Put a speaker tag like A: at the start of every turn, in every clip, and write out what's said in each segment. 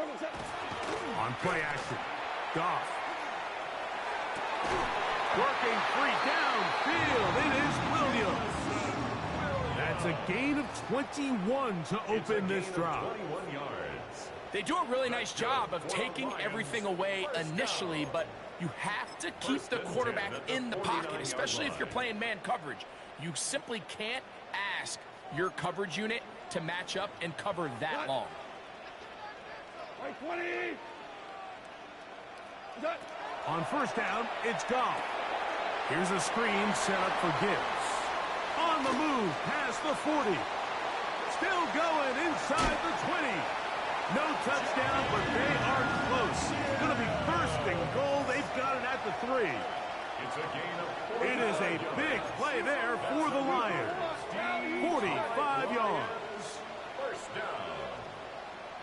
A: On play action, Goff. Working free downfield. It is Williams. That's a gain of 21 to open this drive.
B: They do a really nice job of taking everything away initially, but you have to keep the quarterback in the pocket, especially if you're playing man coverage. You simply can't ask your coverage unit to match up and cover that long.
A: On first down, it's Goff. Here's a screen set up for Gibbs. On the move, past the 40. Still going inside the 20. No touchdown, but they are close. Going to be first and goal. They've got it at the 3.
C: It's a gain of 4.
A: It is a big play there for the Lions. 45 yards.
C: First down.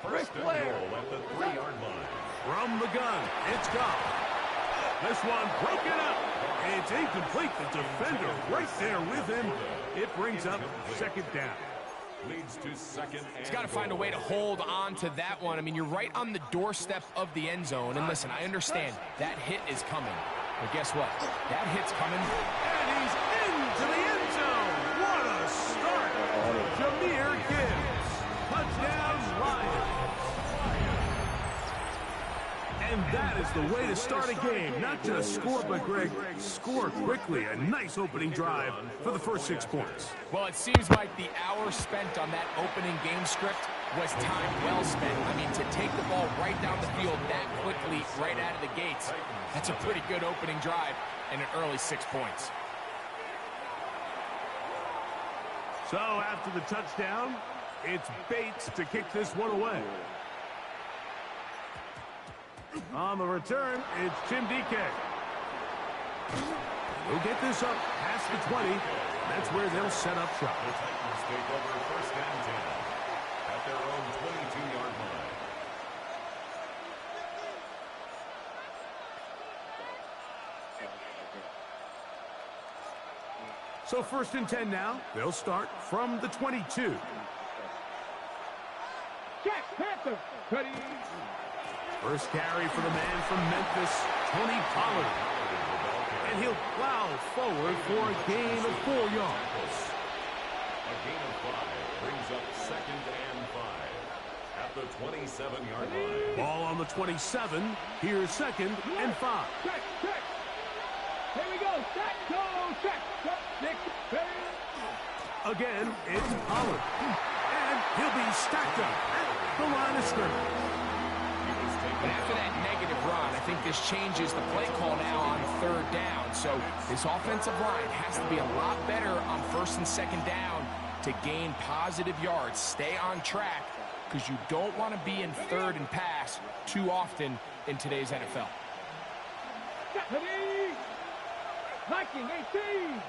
C: First and goal at the 3-yard line.
A: From the gun, it's Goff. This one broken up. It's incomplete. The defender right there with him. It brings up second down.
C: Leads to second.
B: He's got to find a way to hold on to that one. I mean, you're right on the doorstep of the end zone. And listen, I understand that hit is coming. But guess what? That hit's coming.
A: And he's into the end zone. What a start. Jahmyr Gibbs. Touchdown, Lions. And that is the way to start a game. Not just score, but, Greg, score quickly. A nice opening drive for the first 6 points.
B: Well, it seems like the hour spent on that opening game script was time well spent. I mean, to take the ball right down the field that quickly, right out of the gates, that's a pretty good opening drive and an early 6 points.
A: So after the touchdown, it's Bates to kick this one away. On the return, it's Tim DK. He'll get this up past the 20. That's where they'll set up shop.
C: The Titans take over first and 10 at their own 22-yard line.
A: So first and 10 now. They'll start from the 22.
D: Jack Panther. Ready.
A: First carry for the man from Memphis, Tony Pollard. And he'll plow forward for a gain of 4 yards.
C: A gain of 5 brings up second and 5 at the 27-yard line.
A: Ball on the 27. Here's second and 5.
D: Check, check. Here we go. Check, go, check. Check, check.
A: Again, it's Pollard. And he'll be stacked up at the line of scrimmage.
B: But after that negative run, I think this changes the play call now on third down. So this offensive line has to be a lot better on first and second down to gain positive yards. Stay on track because you don't want to be in third and pass too often in today's NFL.
D: Viking 18.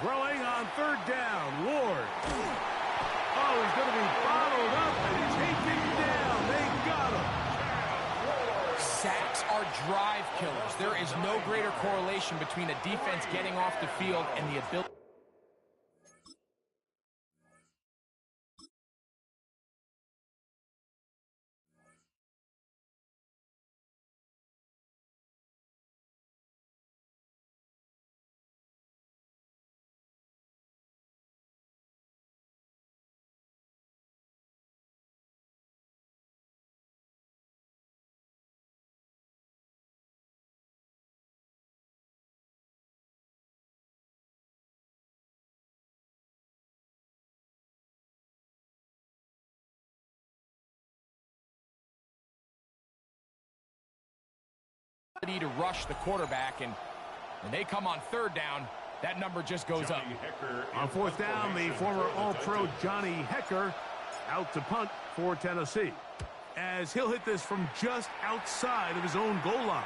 A: Throwing on third down, Ward. Oh, he's going to be bottled up and taken down. They got him.
B: Sacks are drive killers. There is no greater correlation between a defense getting off the field and the ability. To rush the quarterback, and when they come on third down, that number just goes up.
A: On fourth down, the former All-Pro Johnny Hekker out to punt for Tennessee, as he'll hit this from just outside of his own goal line.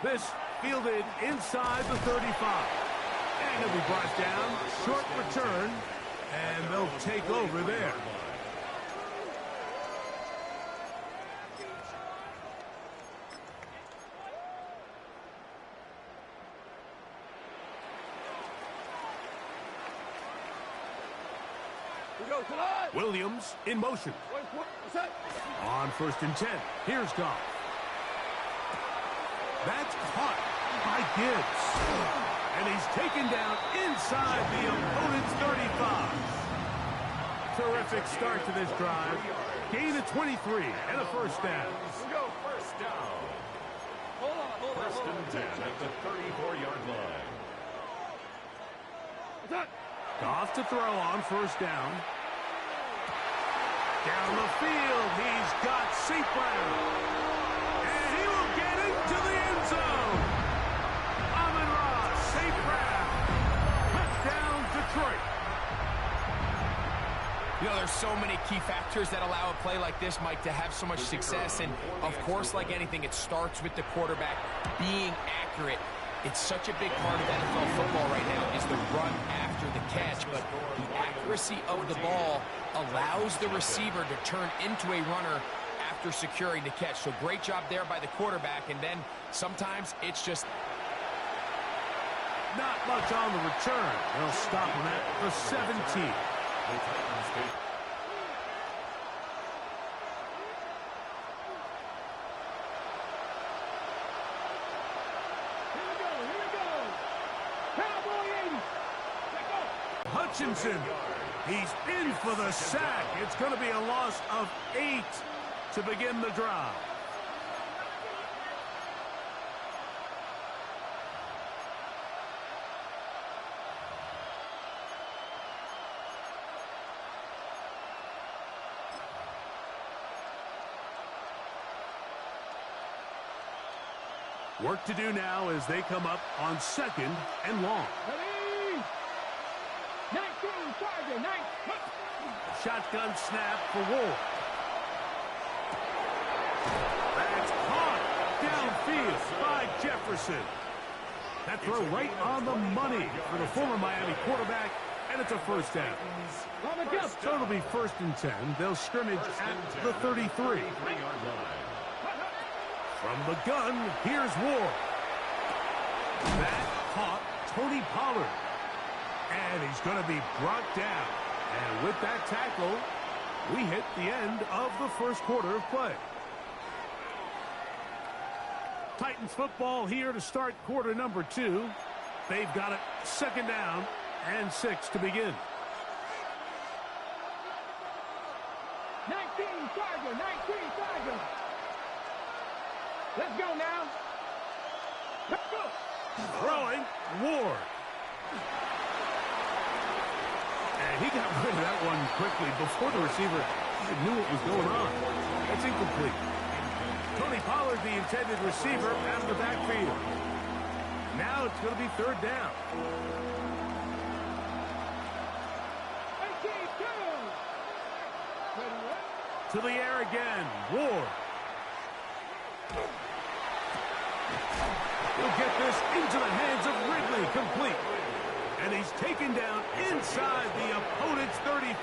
A: This fielded inside the 35, and he'll be brought down, short return, and they'll take over there. Williams in motion. On 1st and 10. Here's Goff. That's caught by Gibbs. And he's taken down inside the opponent's 35. Terrific start to this drive. Gain of 23 and a first down.
C: First down. First and 10 at the 34-yard line.
A: Goff to throw on 1st down. Down the field, he's got St. Brown. And he will get into the end zone. Amon-Ra, St. Brown. Touchdown, Detroit.
B: You know, there's so many key factors that allow a play like this, Mike, to have so much success. And, of course, like anything, it starts with the quarterback being accurate. It's such a big part of NFL football right now is the run after the catch. But the accuracy of the ball allows the receiver to turn into a runner after securing the catch. So great job there by the quarterback. And then sometimes it's just
A: not much on the return. They'll stop him at the 17. Hutchinson, he's in for the sack. It's going to be a loss of 8 to begin the drive. Work to do now as they come up on 2nd and long.
D: Ready? 19, Charger, 9.
A: Shotgun snap for Ward. That's caught downfield by Jefferson. That throw right on the money for the former Miami quarterback, and it's a first down. So it'll be 1st and 10. They'll scrimmage at the 33. From the gun, here's Ward. That caught Tony Pollard. And he's going to be brought down. And with that tackle, we hit the end of the first quarter of play. Titans football here to start quarter number 2. They've got it 2nd down and 6 to begin.
D: 19, Charger, 19, Charger. Let's go now. Let's go.
A: Throwing, Ward. And he got rid of that one quickly before the receiver even knew what was going on. That's incomplete. Tony Pollard, the intended receiver, out of the backfield. Now it's going to be 3rd down.
D: 18-2.
A: To the air again, Ward. He'll get this into the hands of Ridley, complete. And he's taken down inside the opponent's 35.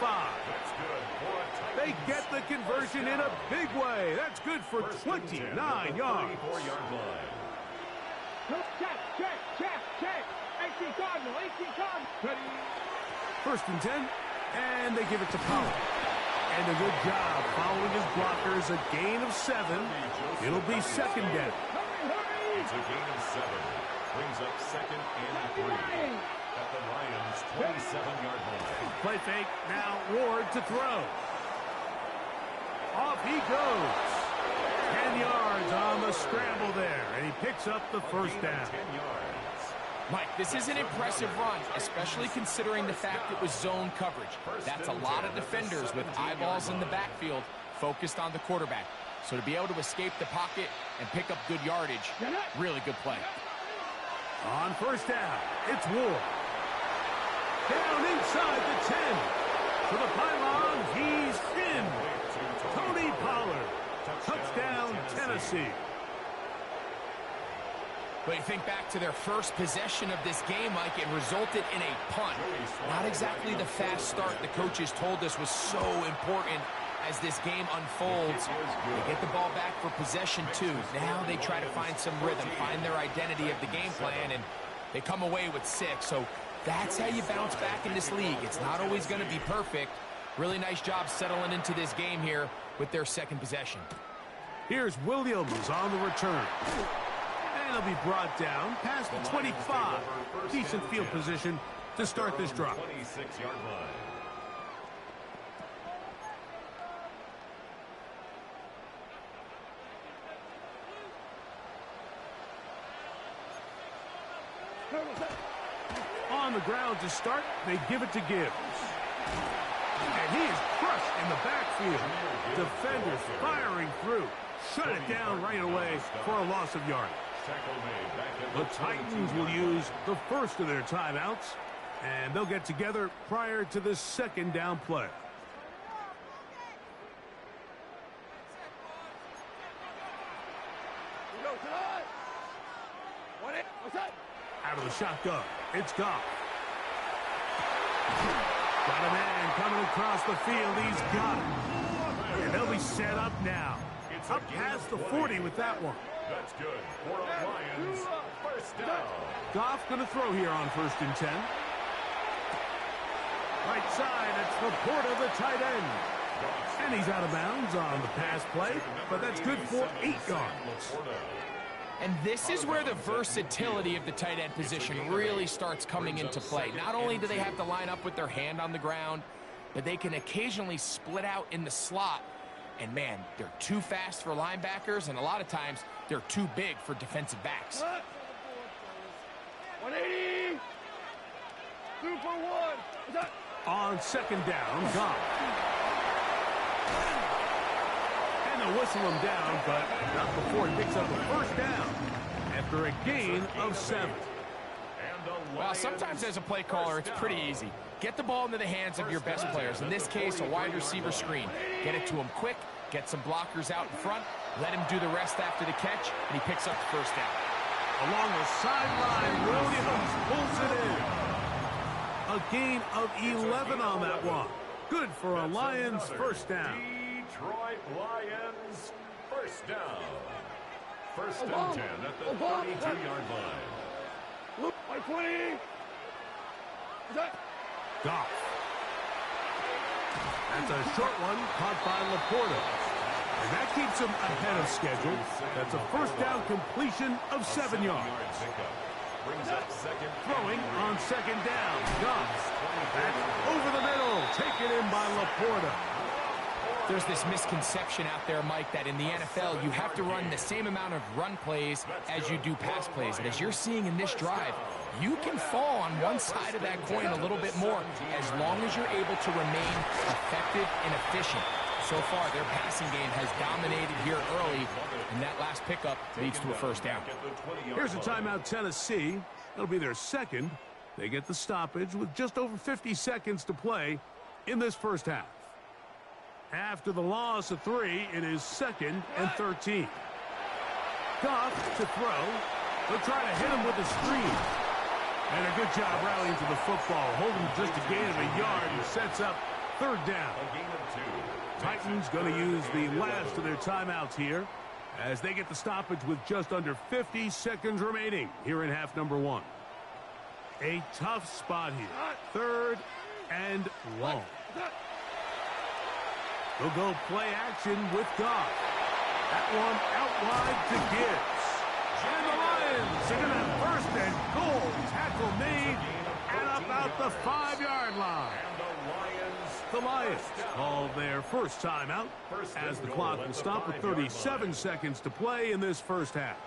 A: They get the conversion in a big way. That's good for 29 yards.
D: Check, check, check, check. 18 Cardinal, 18 Cardinal. Ready?
A: 1st and 10, and they give it to Pollard. And a good job following his blockers, a gain of 7. It'll be 2nd down.
C: It's a gain of 7. Brings up 2nd and 3. At the Lions' 27-yard line.
A: Play fake, now Ward to throw. Off he goes. 10 yards on the scramble there, and he picks up the 1st down.
C: 10 yards.
B: Mike, this is an impressive run, especially considering the fact it was zone coverage. That's a lot of defenders with eyeballs in the backfield focused on the quarterback. So to be able to escape the pocket and pick up good yardage, really good play.
A: On 1st down, it's Ward. Down inside the 10. To the pylon, he's in. Tony Pollard. Touchdown, Tennessee.
B: But you think back to their first possession of this game, Mike, it resulted in a punt. Not exactly the fast start the coaches told us was so important as this game unfolds. They get the ball back for possession 2. Now they try to find some rhythm, find their identity of the game plan, and they come away with 6. So that's how you bounce back in this league. It's not always going to be perfect, Really nice job settling into this game here with their second possession.
A: Here's Williams on the return. And he'll be brought down past the 25. Decent field position to start this drive.
C: 26-yard line.
A: On the ground to start, they give it to Gibbs. And he is crushed in the backfield. Defenders firing through. Shut it down right away for a loss of yardage. The Titans will use the first of their timeouts, and they'll get together prior to the second down play. Out of the shotgun, it's Goff. Got a man coming across the field. He's got it. And they'll be set up now. Up past the 40 with that one.
C: That's good for a Lions first down.
A: Goff going to throw here on 1st and 10. Right side, it's Laporta, the tight end. And he's out of bounds on the pass play, but that's good for 8 yards.
B: And this is where the versatility of the tight end position really starts coming into play. Not only do they have to line up with their hand on the ground, but they can occasionally split out in the slot. And man, they're too fast for linebackers, and a lot of times they're too big for defensive backs.
D: 180. 2 for 1.
A: On 2nd down, Goff. And they'll whistle him down, but not before he picks up a first down after a gain of 7.
B: Well, sometimes as a play caller, it's pretty easy. Get the ball into the hands of your best players. In this case, a wide receiver screen. Get it to him quick, get some blockers out in front, let him do the rest after the catch, and he picks up the first down.
A: Along the sideline, Williams pulls it in. A gain of 11 on that one. Good for a Lions first down.
C: Detroit Lions first down. 1st and 10 at the 32-yard line.
D: 20.
A: Goff. That's a short one caught by Laporta. And that keeps him ahead of schedule. That's a first down completion of 7 yards. Throwing on 2nd down. Goff. That's over the middle. Taken in by Laporta.
B: There's this misconception out there, Mike, that in the NFL you have to run the same amount of run plays as you do pass plays. And as you're seeing in this drive, you can fall on one side of that coin a little bit more as long as you're able to remain effective and efficient. So far, their passing game has dominated here early, and that last pickup leads to a first down.
A: Here's a timeout, Tennessee. It'll be their second. They get the stoppage with just over 50 seconds to play in this first half. After the loss of 3, it is 2nd and 13. Goff to throw. They'll try to hit him with a screen. And a good job rallying to the football, holding just a gain of a yard and sets up 3rd down. Titans going to use the last of their timeouts here as they get the stoppage with just under 50 seconds remaining here in half number 1. A tough spot here. 3rd and long. They'll go play action with Goff. That one out wide to Gibbs. And the Lions are going to have 1st and goal. Tackle made and about the 5-yard line. The Lions call their first timeout as the clock will stop with 37 seconds to play in this first half.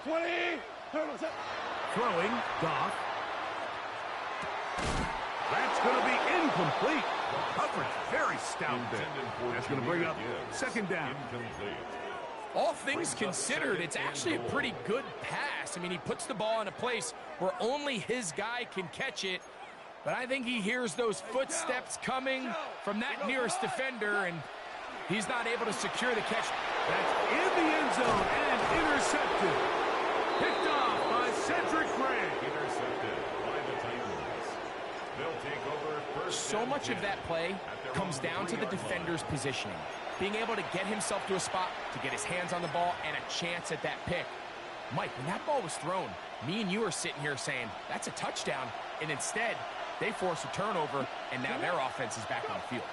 D: 20.
A: Throwing, Goff. That's going to be incomplete. Coverage very stout there. That's going to bring up 2nd down.
B: All things considered, it's actually a pretty good pass. I mean, he puts the ball in a place where only his guy can catch it. But I think he hears those footsteps coming from that nearest defender, and he's not able to secure the catch.
A: That's in the end zone and intercepted. Picked off by Cedric Gray.
C: Intercepted by the Titans. They'll take over 1st.
B: So much of that play comes down to the defender's positioning. Being able to get himself to a spot to get his hands on the ball and a chance at that pick. Mike, when that ball was thrown, me and you are sitting here saying, that's a touchdown, and instead, they force a turnover, and now their offense is back on the field.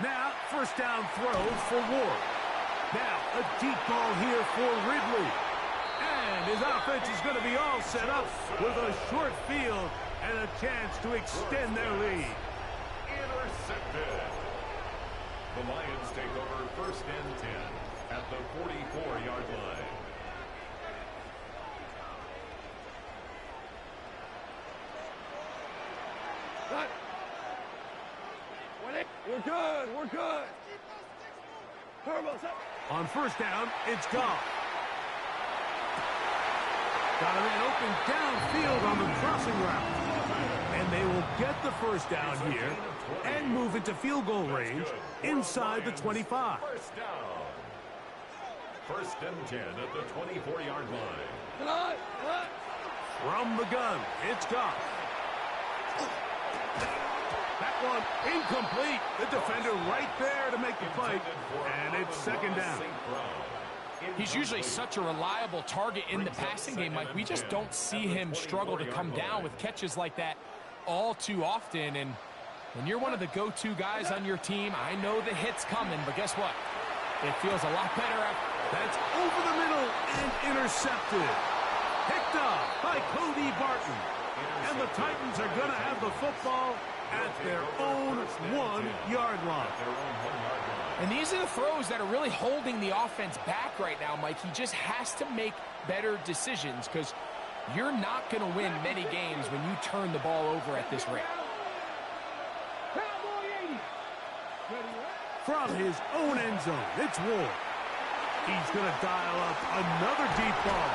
A: Now, first down throws for Ward. Now, a deep ball here for Ridley. And his offense is going to be all set up with a short field and a chance to extend their lead.
C: Intercepted. The Lions take over first and 10 at the 44-yard line.
D: We're good. We're good.
A: On first down, it's Goff. Got a man open downfield on the crossing route. And they will get the first down here and move into field goal range inside the 25.
C: First down. First and 10 at the 24-yard line.
A: From the gun, it's Goff. That one incomplete. The defender right there to make the fight. And it's second down.
B: He's usually such a reliable target in the passing game, Mike. We just don't see him struggle to come down with catches like that all too often. And when you're one of the go-to guys on your team, I know the hit's coming, but guess what? It feels a lot better after.
A: That's over the middle and intercepted. Picked up by Cody Barton. And the Titans are going to have the football at their own 1-yard line.
B: And these are the throws that are really holding the offense back right now, Mike. He just has to make better decisions because you're not going to win many games when you turn the ball over at this rate.
A: From his own end zone, it's Ward. He's going to dial up another deep ball.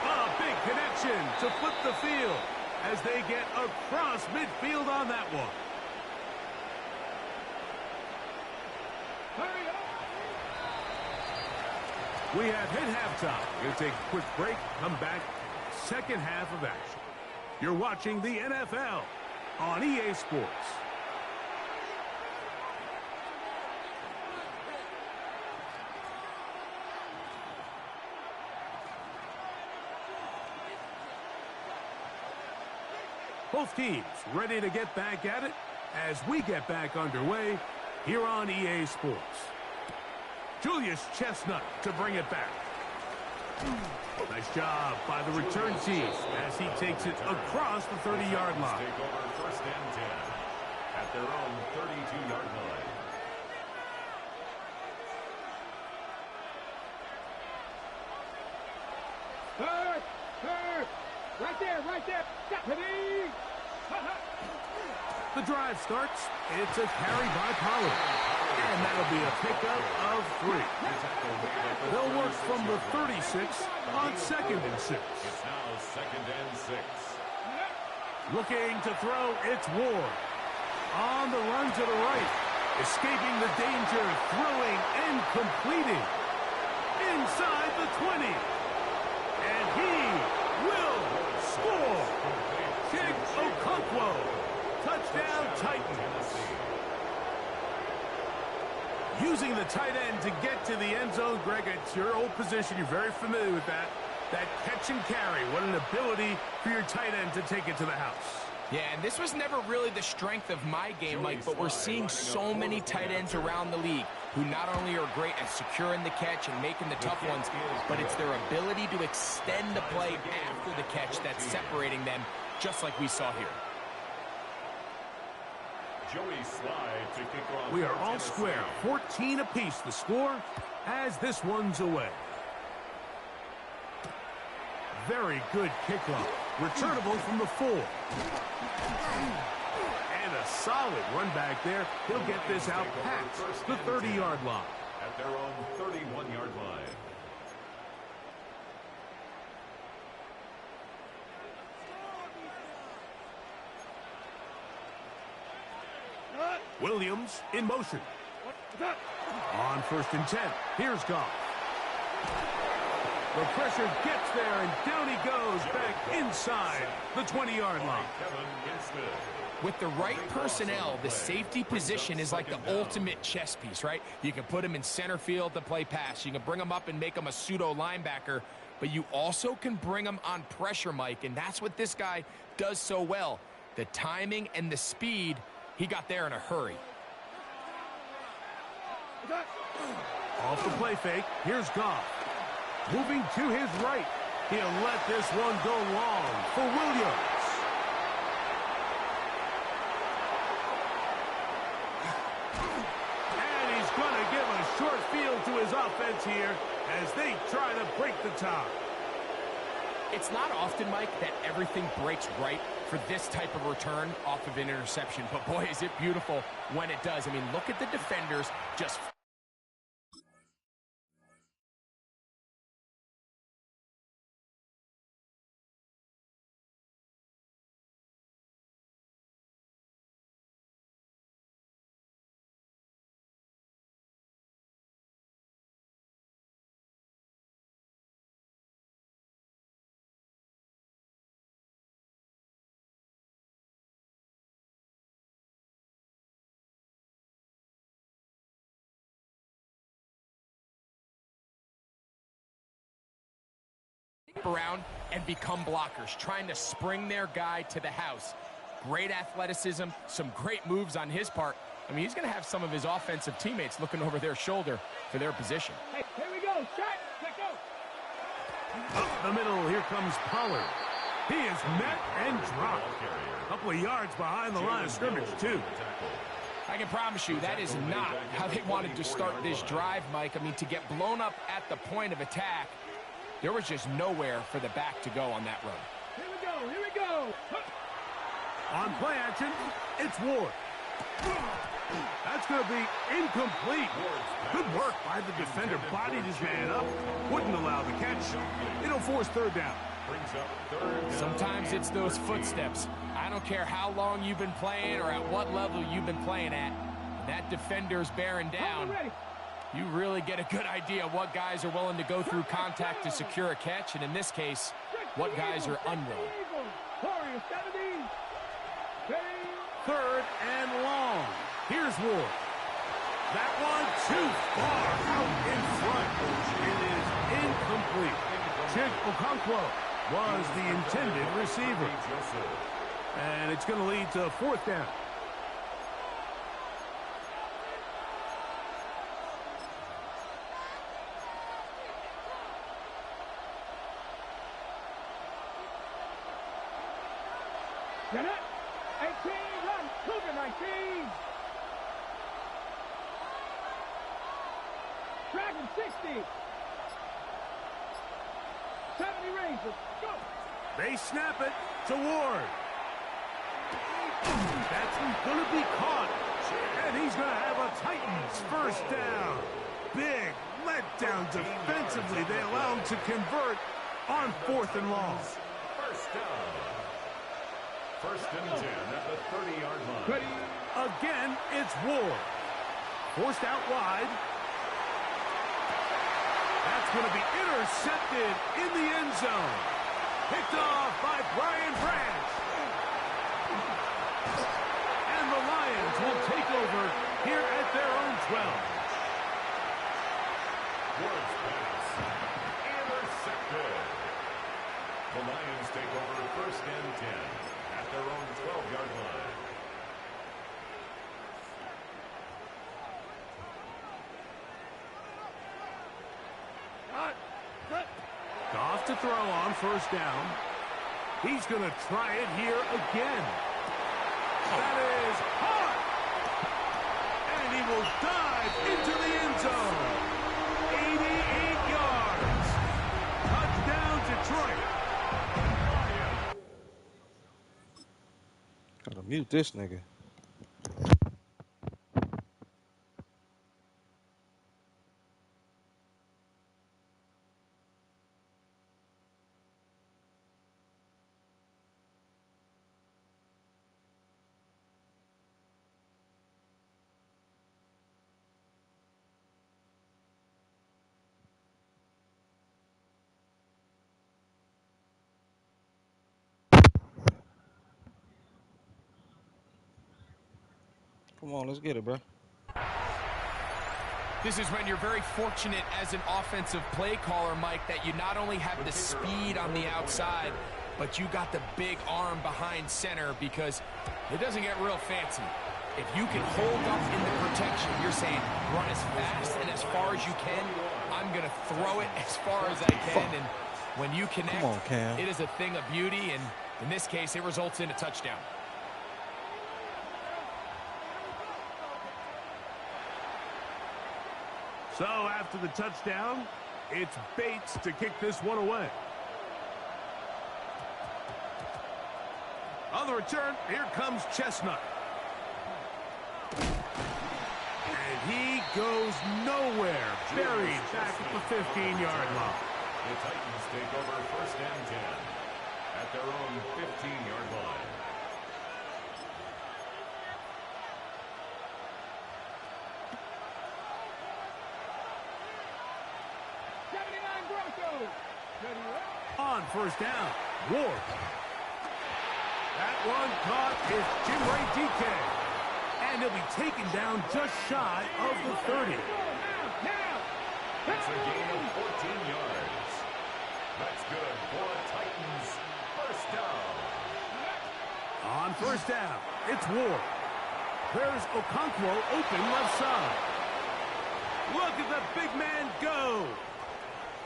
A: A big connection to flip the field as they get across midfield on that one. We have hit halftime. We'll take a quick break, come back, second half of action. You're watching the NFL on EA Sports. Both teams ready to get back at it as we get back underway here on EA Sports. Julius Chestnut to bring it back. Nice job by the return team as he takes it across the 30-yard line.
C: Take over first and 10 at their own 32-yard line.
D: Third. Right there. Deputy.
A: The drive starts. It's a carry by Pollard. And that'll be a pickup of 3. They'll work from the 36 on second and 6.
C: It's now second and 6.
A: Looking to throw, it's Ward. On the run to the right. Escaping the danger, throwing and completing. Inside the 20. And he will score. Chig Okonkwo. Touchdown Titans. Using the tight end to get to the end zone, Greg, it's your old position. You're very familiar with that. That catch and carry. What an ability for your tight end to take it to the house.
B: Yeah, and this was never really the strength of my game, Mike, but we're seeing so many tight ends around the league who not only are great at securing the catch and making the tough ones, but it's their ability to extend the play after the catch that's separating them, just like we saw here.
A: We are all square, 14 apiece the score as this one's away. Very good kickoff, returnable from the 4. And a solid run back there. He'll get this out past the 30-yard line.
C: At their own 31-yard line.
A: Williams in motion. On first and 10, here's Goff. The pressure gets there, and down he goes back inside the 20-yard line.
B: With the right personnel, the safety position is like the ultimate chess piece, right? You can put him in center field to play pass. You can bring him up and make him a pseudo linebacker, but you also can bring him on pressure, Mike, and that's what this guy does so well. The timing and the speed, he got there in a hurry.
A: Off the play fake, here's Goff. Moving to his right. He'll let this one go long for Williams. And he's going to give a short field to his offense here as they try to break the tie.
B: It's not often, Mike, that everything breaks right for this type of return off of an interception. But, boy, is it beautiful when it does. I mean, look at the defenders just... around and become blockers, trying to spring their guy to the house. Great athleticism, some great moves on his part. I mean, he's going to have some of his offensive teammates looking over their shoulder for their position.
D: Hey, here we go. Shot. Let go.
A: Up the middle, here comes Pollard. He is met and dropped. A couple of yards behind the line of scrimmage, too.
B: I can promise you that is not how they wanted to start this drive, Mike. I mean, to get blown up at the point of attack, there was just nowhere for the back to go on that run.
D: Here we go. Here we go.
A: On play action, it's Ward. That's going to be incomplete. Good work by the defender. Bodied his man up. Wouldn't allow the catch. It'll force third down.
B: Sometimes it's those footsteps. I don't care how long you've been playing or at what level you've been playing at. When that defender's bearing down, you really get a good idea of what guys are willing to go through contact to secure a catch, and in this case, what guys are unwilling.
A: Third and long. Here's Ward. That one too far out in front. It is incomplete. Chig Okonkwo was the intended receiver. And it's going to lead to fourth down.
D: Get it. 18, run. Cougar 19. Dragon 60. 70 Rangers. Go.
A: They snap it to Ward. That's going to be caught. And he's going to have a Titans first down. Big letdown defensively. They allow him to convert on fourth and long.
C: First down. First and 10 at the 30-yard line.
A: Again, it's Ward. Forced out wide. That's going to be intercepted in the end zone. Picked off by Brian Branch. And the Lions will take over here at their own 12.
C: Ward's pass. Intercepted. The Lions take over first and 10 at their own 12-yard line.
A: Goff to throw on first down. He's going to try it here again. That is hot. And he will dive into the end zone. 88 yards. Touchdown, Detroit.
E: Gotta mute this nigga. Come on, let's get it, bro.
B: This is when you're very fortunate as an offensive play caller, Mike, that you not only have the speed on the outside, but you got the big arm behind center, because it doesn't get real fancy. If you can hold up in the protection, you're saying run as fast and as far as you can. I'm going to throw it as far as I can. And when you connect, it is a thing of beauty. And in this case, it results in a touchdown.
A: So after the touchdown, it's Bates to kick this one away. On the return, here comes Chestnut. And he goes nowhere. Buried back at the 15-yard line.
C: The Titans take over 1st and 10 at their own 15-yard line.
A: On 1st down, Ward. That one caught is Jim Ray DK. And he'll be taken down just shy of the 30.
C: It's a gain of 14 yards. That's good for the Titans. 1st down.
A: On 1st down, it's Ward. There's Okonkwo open left side. Look at the big man go.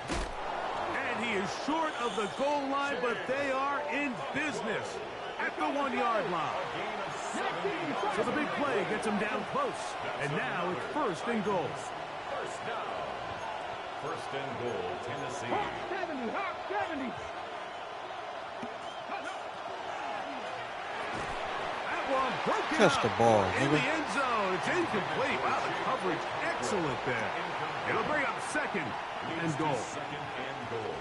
A: And he is short of the goal line, but they are in business at the 1-yard line. So the big play gets him down close. And now it's 1st and goal.
C: 1st down. 1st and goal, Tennessee.
D: 70, 70.
A: That one broken
E: Catch the ball,
A: in the
E: nigga.
A: end zone. It's incomplete. Wow, the coverage excellent there. It'll bring up 2nd and goal.
C: 2nd and goal.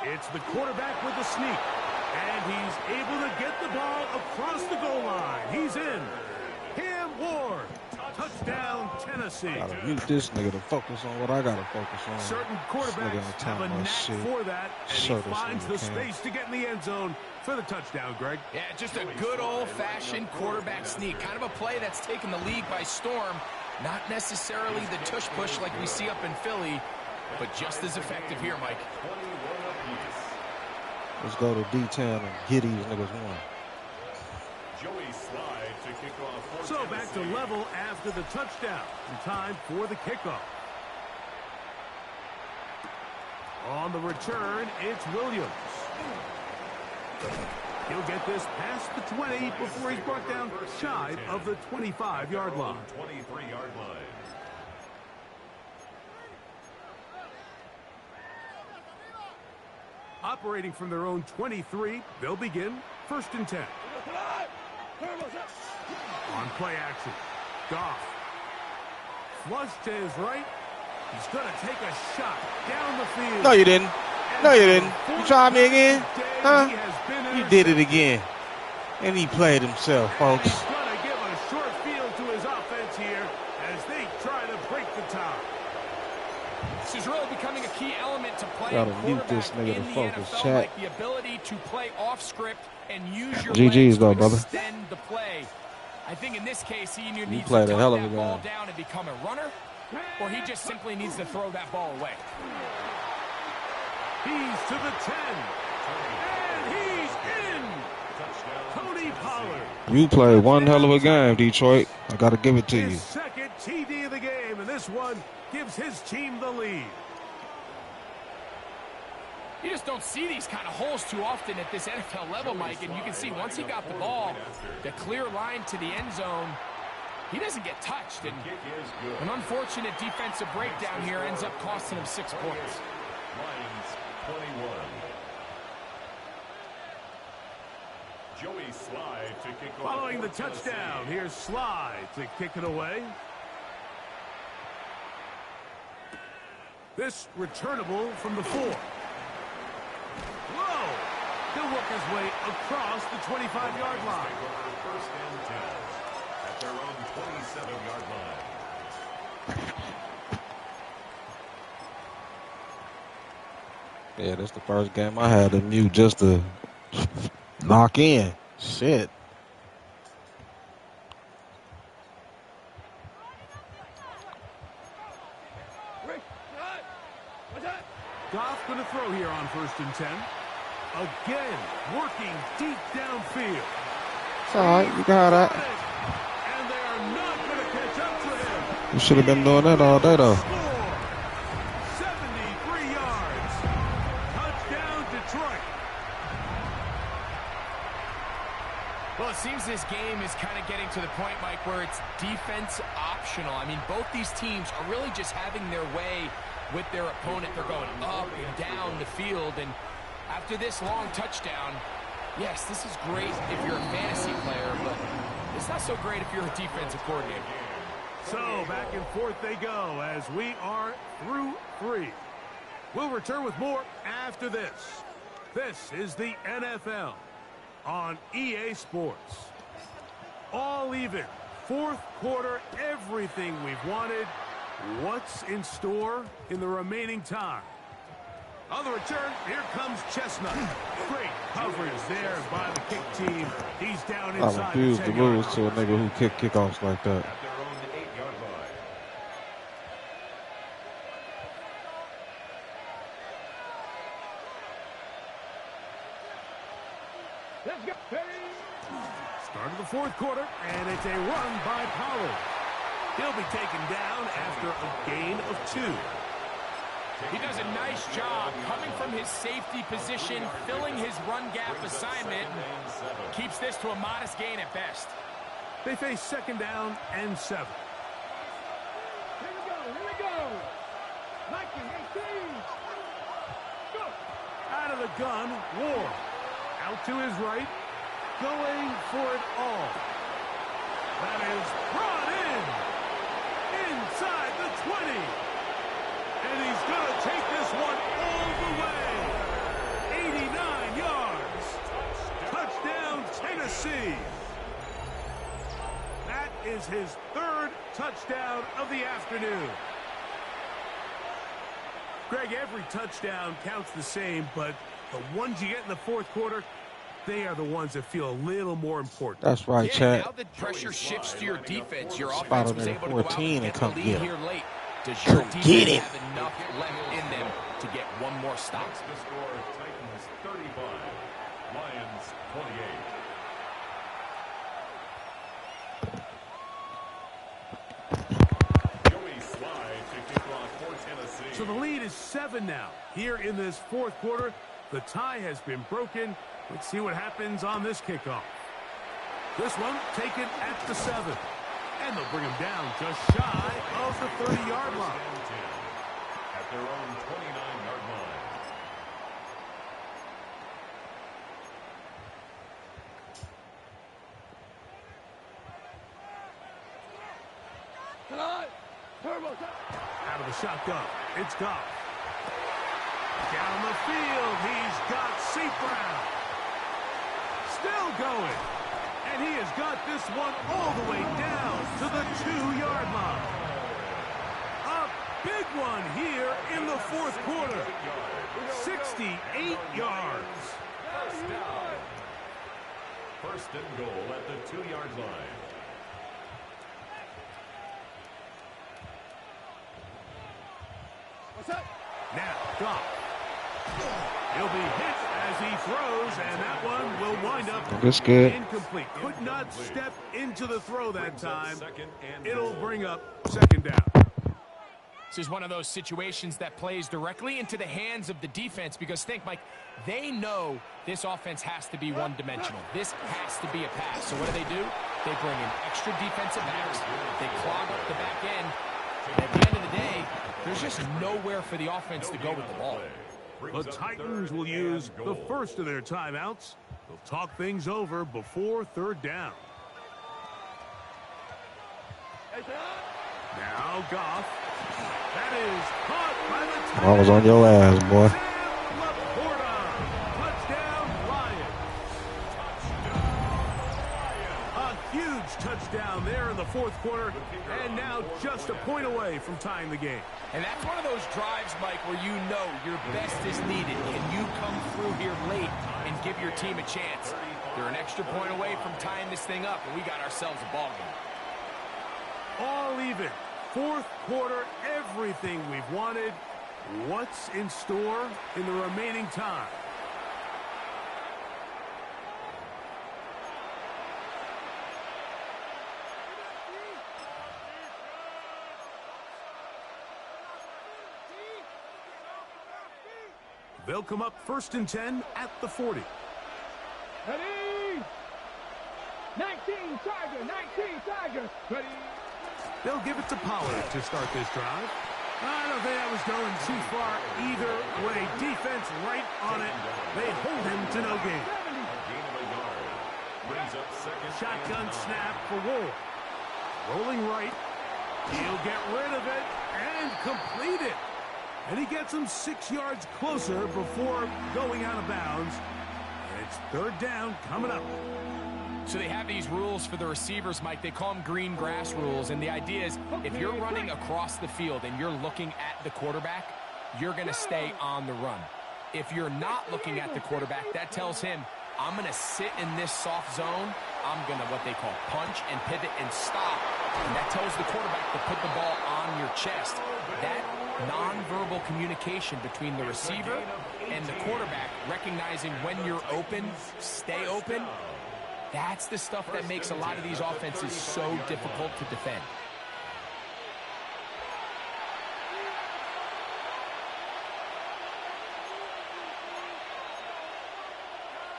A: It's the quarterback with the sneak. And he's able to get the ball across the goal line. He's in. Cam Ward. Touchdown, Tennessee.
E: Gotta mute this nigga to focus on what I gotta focus on.
A: Certain quarterbacks have a knack for that, and he finds the space to get in the end zone for the touchdown, Greg.
B: Yeah, just a good old-fashioned quarterback sneak. Kind of a play that's taken the league by storm. Not necessarily the tush-push like we see up in Philly, but just as effective here, Mike.
E: Let's go to D10 and get these niggas one.
C: Joey Slide to kick off.
A: So back to level after the touchdown. In time for the kickoff. On the return, it's Williams. He'll get this past the 20 before he's brought down shy of the 25-yard line.
C: 23-yard line.
A: Operating from their own 23, they'll begin 1st and 10. On play action, Goff. Flush to his right. He's going to take a shot down the field.
E: No, you didn't. No, you didn't. You tried me again? Huh? You did it again. And he played himself, folks.
A: He's going to give a short field to his offense here as they try to break the tie.
B: This is really becoming a key element to playing
E: Gotta mute
B: quarterback
E: this nigga
B: in
E: to
B: the
E: focus,
B: NFL,
E: chat.
B: like the ability to play off script and use your
E: GG's
B: legs
E: though,
B: to
E: brother.
B: extend the play. I think in this case, he either needs
E: played
B: to
E: a
B: cut
E: hell of
B: that
E: a
B: ball
E: game.
B: down and become a runner, or he just simply needs to throw that ball away.
A: He's to the 10. And he's in. Tony Pollard.
E: You played one hell of a game, Detroit. I gotta give it to you.
A: His 2nd TD of the game, and this one gives his team the lead.
B: You just don't see these kind of holes too often at this NFL level, Mike, and you can see once he got the ball, the clear line to the end zone, he doesn't get touched. And an unfortunate defensive breakdown here ends up costing him 6 points.
C: Lions 21. Joey Slide to kick off.
A: Following the touchdown, here's Slide to kick it away. This returnable from the 4. Whoa! He'll work his way across the 25-yard line.
C: 1st and 10 at their own 27-yard line.
E: Yeah, that's the first game I had to mute just to Knock in. Shit.
A: Goff going to throw here on 1st and 10. Again, working deep downfield.
E: It's all right. You got that.
A: And they are not going to catch up to him.
E: You should have been doing that all day, though.
A: 73 yards. Touchdown, Detroit.
B: Well, it seems this game is kind of getting to the point, Mike, where it's defense optional. I mean, both these teams are really just having their way with their opponent. They're going up and down the field, and after this long touchdown, yes, this is great if you're a fantasy player, but it's not so great if you're a defensive coordinator.
A: So back and forth they go as we are through 3. We'll return with more after this. This is the NFL on EA Sports. All even. 4th quarter, everything we've wanted. What's in store in the remaining time? On the return, here comes Chestnut. Great coverage there by the kick team. He's down inside.
E: I refuse to lose to a nigga who kick kickoffs like that.
C: At their own 8-yard line.
D: Let's go.
A: Start of the 4th quarter, and it's a run by Pollard. He'll be taken down after a gain of 2.
B: He does a nice job coming from his safety position, filling his run gap assignment, and keeps this to a modest gain at best.
A: They face 2nd down and 7.
D: Here we go. Mikey, 18. Go.
A: Out of the gun, Ward. Out to his right, going for it all. That is brought in. Inside the 20. And he's going to take this one all the way. 89 yards. Touchdown, Tennessee. That is his 3rd touchdown of the afternoon. Greg, every touchdown counts the same, but the ones you get in the 4th quarter, they are the ones that feel a little more important.
E: That's right, Chad.
B: Now the pressure shifts to your defense. Your
E: Spot
B: offense
E: him
B: was
E: at
B: able to go out
E: 14
B: and
E: and
B: get
E: come
B: the lead
E: get him.
B: here late. Does your
E: Come
B: defense
E: get him.
B: have enough left in them to get one more stop?
C: The score, Titans 35, Lions 28. Joey Slye to kick off for Tennessee.
A: So the lead is 7 now. Here in this 4th quarter, the tie has been broken. Let's see what happens on this kickoff. This one taken at the 7. And they'll bring him down just shy of the 30-yard line.
C: At their own 29-yard line.
A: Out of the shotgun, it's Goff. Down the field, he's got St. Brown. Still going. And he has got this one all the way down to the 2-yard line. A big one here in the 4th quarter. 68 yards.
C: First and goal at the 2-yard line.
A: Now, Goff. He'll be hit as he throws, and that one will wind up
E: That's good.
A: incomplete. Could not step into the throw that time. It'll bring up 2nd down.
B: This is one of those situations that plays directly into the hands of the defense because think, Mike, they know this offense has to be one-dimensional. This has to be a pass. So what do? They bring in extra defensive backs. They clog up the back end. And at the end of the day, there's just nowhere for the offense to go with the ball.
A: The Titans will use the first of their timeouts. They'll talk things over before 3rd down. Now Goff. That is caught by the Titans.
E: I was on your ass, boy.
A: Touchdown, Lions. A huge touchdown there in the 4th quarter, and now just a point away from tying the game.
B: And that's one of those drives, Mike, where you know your best is needed. Can you come through here late and give your team a chance? They're an extra point away from tying this thing up, and we got ourselves a ball game.
A: All even. Fourth quarter, everything we've wanted. What's in store in the remaining time? They'll come up 1st and 10 at the 40.
D: Ready? 19 Tiger, 19 Tiger. Ready?
A: They'll give it to Pollard to start this drive. I don't think that was going too far either way. Defense right on it. They hold him to no gain. Shotgun snap for Wool. Rolling right. He'll get rid of it and complete it. And he gets him 6 yards closer before going out of bounds. And it's 3rd down coming up.
B: So they have these rules for the receivers, Mike. They call them green grass rules. And the idea is if you're running across the field and you're looking at the quarterback, you're going to stay on the run. If you're not looking at the quarterback, that tells him, I'm going to sit in this soft zone. I'm going to what they call punch and pivot and stop. And that tells the quarterback to put the ball on your chest. That nonverbal communication between the receiver and the quarterback, recognizing when you're open, stay open, that's the stuff that makes a lot of these offenses so difficult to defend.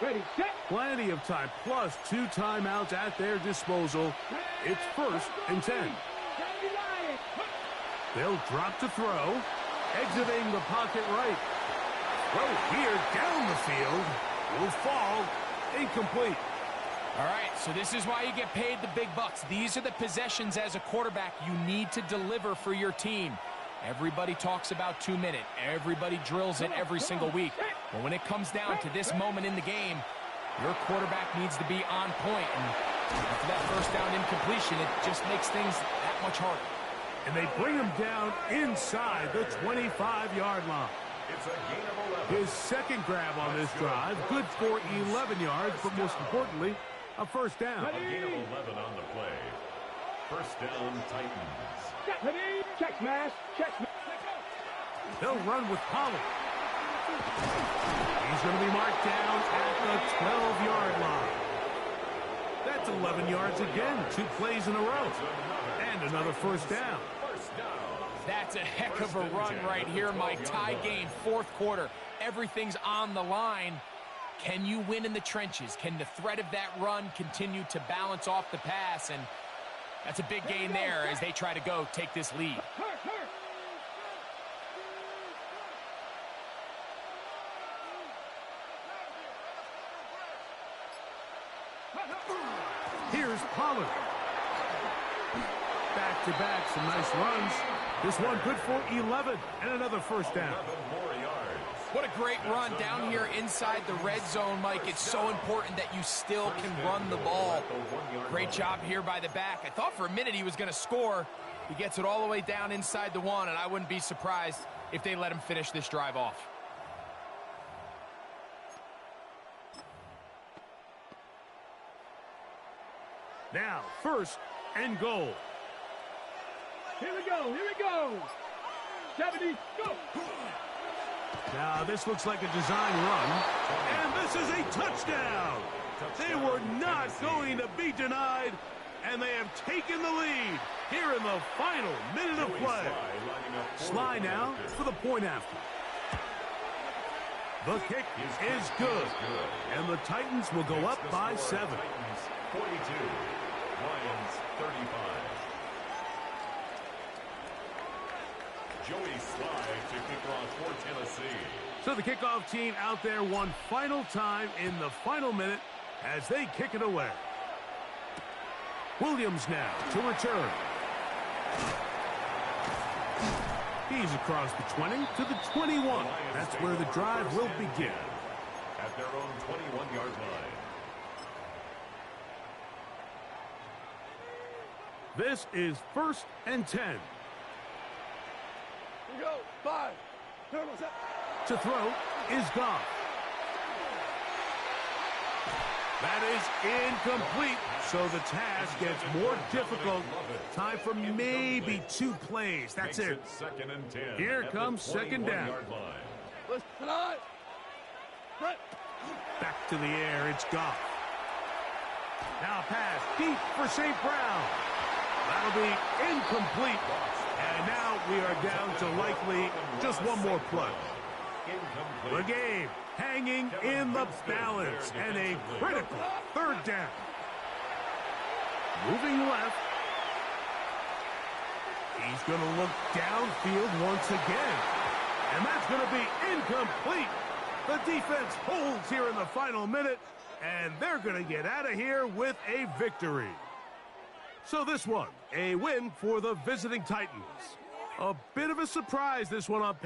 D: Ready, set.
A: Plenty of time, plus 2 timeouts at their disposal. It's 1st and 10. They'll drop to throw. Exiting the pocket right. Throw here down the field. Will fall. Incomplete.
B: All right, so this is why you get paid the big bucks. These are the possessions as a quarterback you need to deliver for your team. Everybody talks about 2 minute. Everybody drills it every single week. But when it comes down to this moment in the game, your quarterback needs to be on point. And after that 1st down incompletion, it just makes things that much harder.
A: And they bring him down inside the 25-yard line. His 2nd grab on this drive, good for 11 yards, but most importantly, a 1st down.
C: A gain of 11 on the play. 1st down, Titans.
D: Ready? Check smash. Check smash.
A: They'll run with Pollard. He's going to be marked down at the 12-yard line. That's 11 yards again, 2 plays in a row. And another 1st down.
B: That's a heck of a run right here, Mike. Tie game, 4th quarter. Everything's on the line. Can you win in the trenches? Can the threat of that run continue to balance off the pass? And that's a big gain there as they try to go take this lead.
A: Here's Pollard. Back-to-back, some nice runs. This one good for 11 and another 1st down.
B: What a great run down here inside the red zone, Mike. It's so important that you still can run the ball. Great job here by the back. I thought for a minute he was going to score. He gets it all the way down inside the 1, and I wouldn't be surprised if they let him finish this drive off.
A: Now, 1st and goal.
D: Here we go. Here we go. 70, go.
A: Now, this looks like a design run, and this is a touchdown. They were not going to be denied, and they have taken the lead here in the final minute of play. Sly now for the point after. The kick is good, and the Titans will go up by 7.
C: 42, Lions 35. Joey Sly to kick off for Tennessee.
A: So the kickoff team out there one final time in the final minute as they kick it away. Williams now to return. He's across the 20 to the 21. That's where the drive will begin.
C: At their own 21-yard line.
A: This is 1st and 10.
D: Here we go. 5.
A: To throw is Goff. That is incomplete, so the task gets more difficult. Time for maybe 2 plays. That's it.
C: Second and 10.
A: Here comes second down. Back to the air, it's Goff. Now pass deep for St. Brown. That'll be incomplete. And now we are down to likely just one more play. The game hanging in the balance and a critical third down. Moving left. He's going to look downfield once again. And that's going to be incomplete. The defense holds here in the final minute, and they're going to get out of here with a victory. So this one, a win for the visiting Titans. A bit of a surprise, this one on paper.